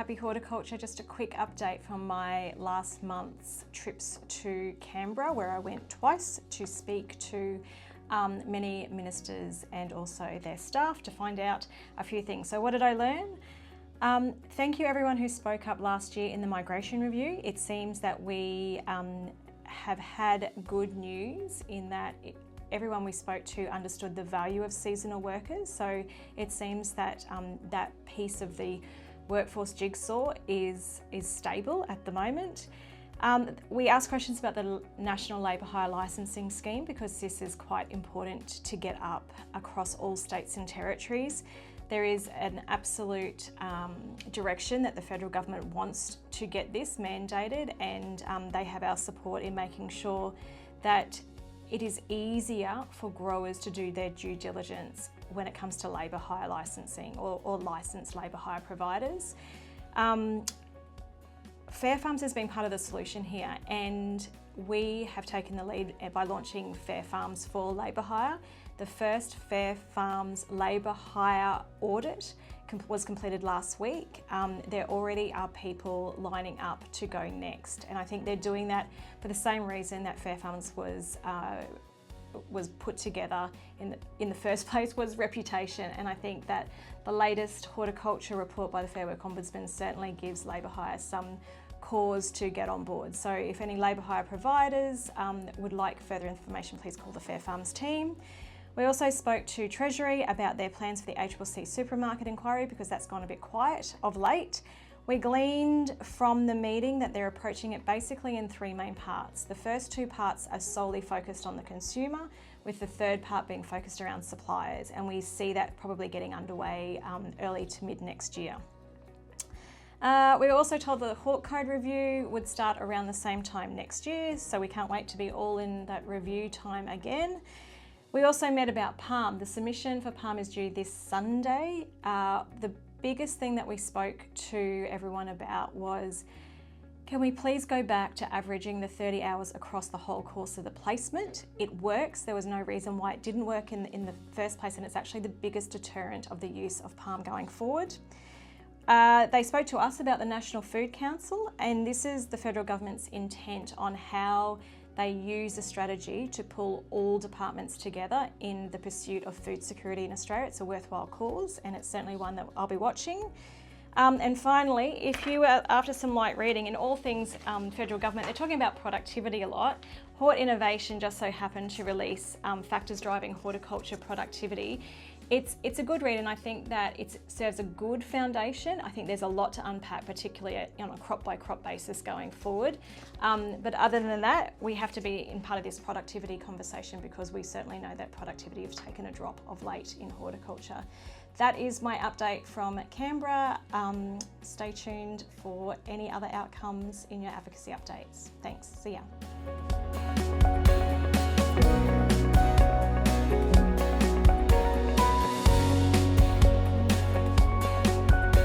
Happy Horticulture. Just a quick update from my last month's trips to Canberra, where I went twice to speak to many ministers and also their staff to find out a few things. So what did I learn? Thank you everyone who spoke up last year in the migration review. It seems that we have had good news in that everyone we spoke to understood the value of seasonal workers. So it seems that that piece of the workforce jigsaw is stable at the moment. We asked questions about the National Labour Hire Licensing Scheme because this is quite important to get up across all states and territories. There is an absolute direction that the federal government wants to get this mandated, and they have our support in making sure that it is easier for growers to do their due diligence when it comes to labour hire licensing or licensed labour hire providers. Fair Farms has been part of the solution here, and we have taken the lead by launching Fair Farms for Labour Hire. The first Fair Farms labour hire audit was completed last week. There already are people lining up to go next, and I think they're doing that for the same reason that Fair Farms was put together in the first place, was reputation. And I think that the latest horticulture report by the Fair Work Ombudsman certainly gives labour hire some cause to get on board. So if any labour hire providers would like further information, please call the Fair Farms team. We also spoke to Treasury about their plans for the ACCC Supermarket Inquiry because that's gone a bit quiet of late. We gleaned from the meeting that they're approaching it basically in three main parts. The first two parts are solely focused on the consumer, with the third part being focused around suppliers, and we see that probably getting underway early to mid next year. We were also told that the Hort Code review would start around the same time next year, so we can't wait to be all in that review time again. We also met about palm. The submission for palm is due this Sunday. The biggest thing that we spoke to everyone about was, can we please go back to averaging the 30 hours across the whole course of the placement? It works. There was no reason why it didn't work in the first place, and it's actually the biggest deterrent of the use of palm going forward. They spoke to us about the National Food Council, and this is the federal government's intent on how they use a strategy to pull all departments together in the pursuit of food security in Australia. It's a worthwhile cause, and it's certainly one that I'll be watching. And finally, if you are after some light reading in all things federal government, they're talking about productivity a lot. Hort Innovation just so happened to release Factors Driving Horticulture Productivity. It's a good read, and I think that it serves a good foundation. I think there's a lot to unpack, particularly on a crop by crop basis going forward. But other than that, we have to be in part of this productivity conversation because we certainly know that productivity has taken a drop of late in horticulture. That is my update from Canberra. Stay tuned for any other outcomes in your advocacy updates. Thanks, see ya.